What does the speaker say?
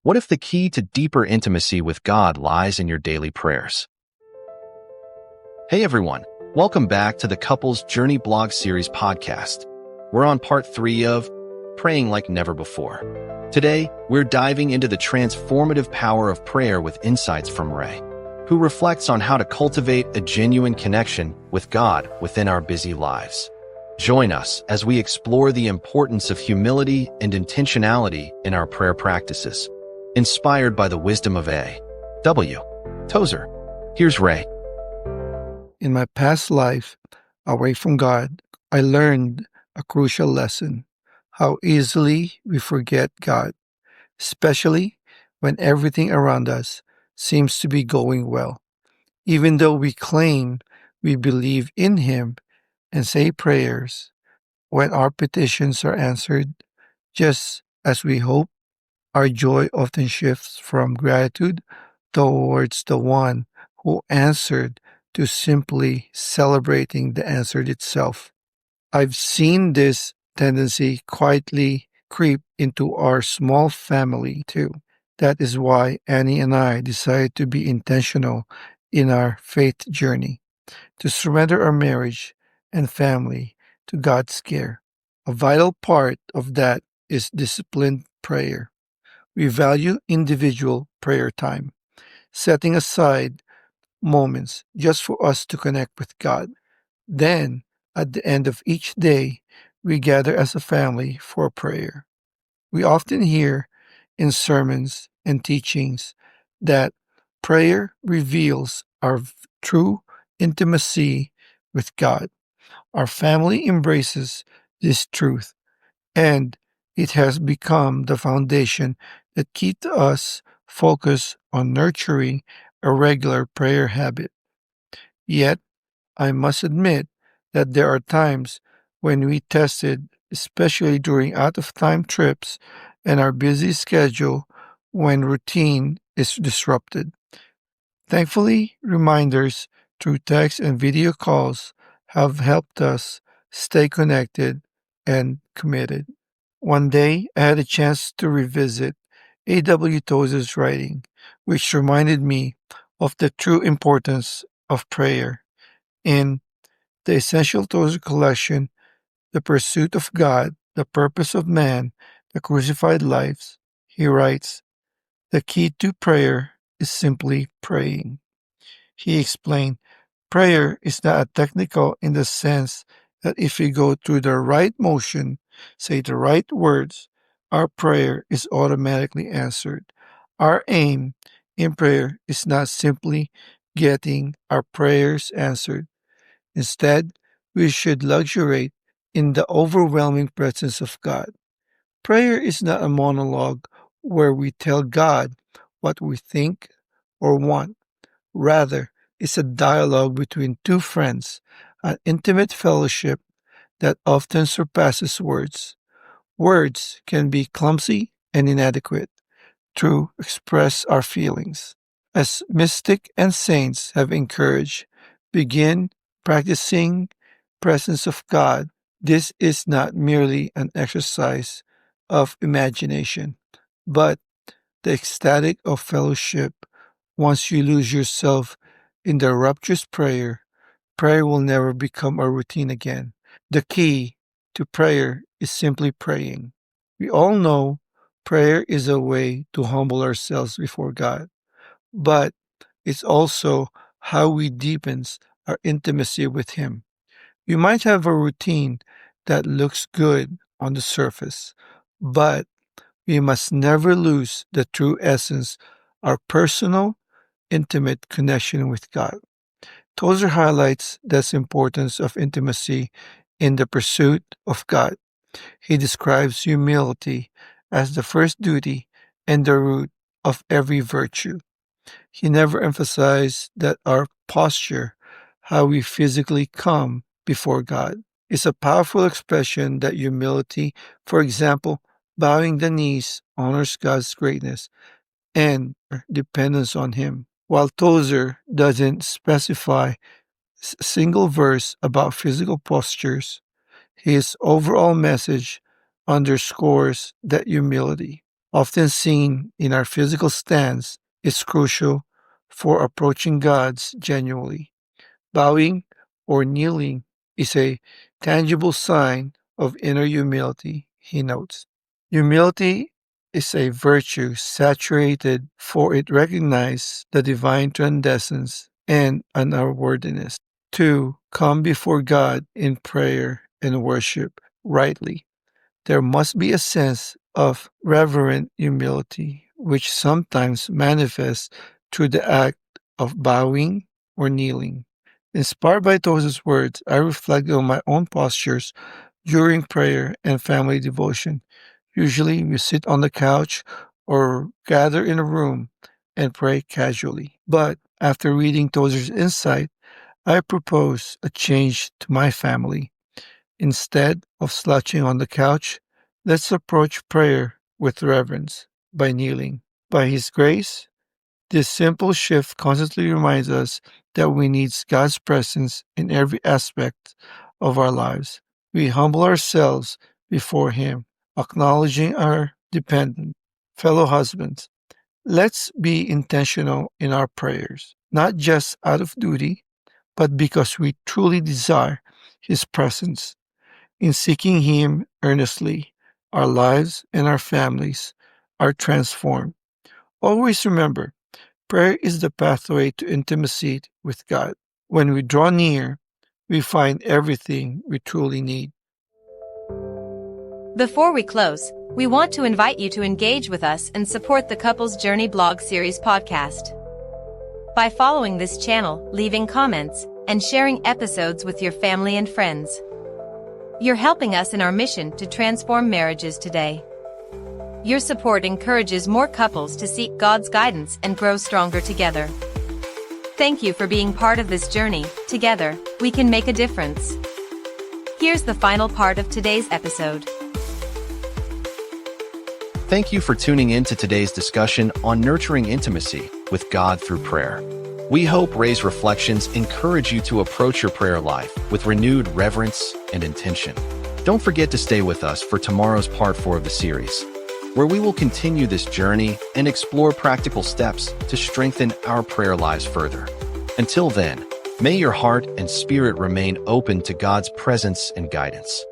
What if the key to deeper intimacy with God lies in your daily prayers? Hey everyone, welcome back to the Couples Journey blog series podcast. We're on part 3 of Praying Like Never Before. Today, we're diving into the transformative power of prayer with insights from Ray, who reflects on how to cultivate a genuine connection with God within our busy lives. Join us as we explore the importance of humility and intentionality in our prayer practices. Inspired by the wisdom of A.W. Tozer. Here's Ray. In my past life, away from God, I learned a crucial lesson: how easily we forget God, especially when everything around us seems to be going well. Even though we claim we believe in Him and say prayers, when our petitions are answered just as we hope, our joy often shifts from gratitude towards the one who answered to simply celebrating the answer itself. I've seen this tendency quietly creep into our small family too. That is why Annie and I decided to be intentional in our faith journey, to surrender our marriage and family to God's care. A vital part of that is disciplined prayer. We value individual prayer time, setting aside moments just for us to connect with God. Then, at the end of each day, we gather as a family for prayer. We often hear in sermons and teachings that prayer reveals our true intimacy with God. Our family embraces this truth, and it has become the foundation that keeps us focused on nurturing a regular prayer habit. Yet, I must admit that there are times when we tested, especially during out of time trips and our busy schedule, when routine is disrupted. Thankfully, reminders through text and video calls have helped us stay connected and committed. One day, I had a chance to revisit A.W. Tozer's writing, which reminded me of the true importance of prayer. In the Essential Tozer collection, The Pursuit of God, The Purpose of Man, The Crucified Lives, he writes, "The key to prayer is simply praying." He explained, prayer is not technical in the sense that if we go through the right motion, say the right words, our prayer is automatically answered. Our aim in prayer is not simply getting our prayers answered. Instead, we should luxuriate in the overwhelming presence of God. Prayer is not a monologue where we tell God what we think or want. Rather, it's a dialogue between two friends, an intimate fellowship that often surpasses words. Words can be clumsy and inadequate to express our feelings. As mystic and saints have encouraged, begin practicing presence of God. This is not merely an exercise of imagination, but the ecstatic of fellowship. Once you lose yourself in the rapturous prayer, prayer will never become a routine again. The key to prayer is simply praying. We all know prayer is a way to humble ourselves before God, but it's also how we deepens our intimacy with Him. We might have a routine that looks good on the surface, but we must never lose the true essence, our personal, intimate connection with God. Tozer highlights this importance of intimacy in the pursuit of God. He describes humility as the first duty and the root of every virtue. He never emphasized that our posture, how we physically come before God, is a powerful expression that humility, for example, bowing the knees, honors God's greatness and dependence on Him. While Tozer doesn't specify a single verse about physical postures, his overall message underscores that humility. often seen in our physical stance, is crucial for approaching God's genuinely. Bowing or kneeling is a tangible sign of inner humility, he notes. Humility is a virtue saturated, for it recognizes the divine transcendence and unworthiness. To come before God in prayer and worship rightly, there must be a sense of reverent humility, which sometimes manifests through the act of bowing or kneeling. Inspired by Tozer's words, I reflect on my own postures during prayer and family devotion. Usually, we sit on the couch or gather in a room and pray casually. But after reading Tozer's insight, I propose a change to my family. Instead of slouching on the couch, let's approach prayer with reverence by kneeling. By His grace, this simple shift constantly reminds us that we need God's presence in every aspect of our lives. We humble ourselves before Him, acknowledging our dependence. Fellow husbands, let's be intentional in our prayers, not just out of duty, but because we truly desire His presence. In seeking Him earnestly, our lives and our families are transformed. Always remember, prayer is the pathway to intimacy with God. When we draw near, we find everything we truly need. Before we close, we want to invite you to engage with us and support the Couples Journey blog series podcast. By following this channel, leaving comments, and sharing episodes with your family and friends. You're helping us in our mission to transform marriages today. Your support encourages more couples to seek God's guidance and grow stronger together. Thank you for being part of this journey. Together, we can make a difference. Here's the final part of today's episode. Thank you for tuning in to today's discussion on nurturing intimacy with God through prayer. We hope Ray's reflections encourage you to approach your prayer life with renewed reverence and intention. Don't forget to stay with us for tomorrow's part 4 of the series, where we will continue this journey and explore practical steps to strengthen our prayer lives further. Until then, may your heart and spirit remain open to God's presence and guidance.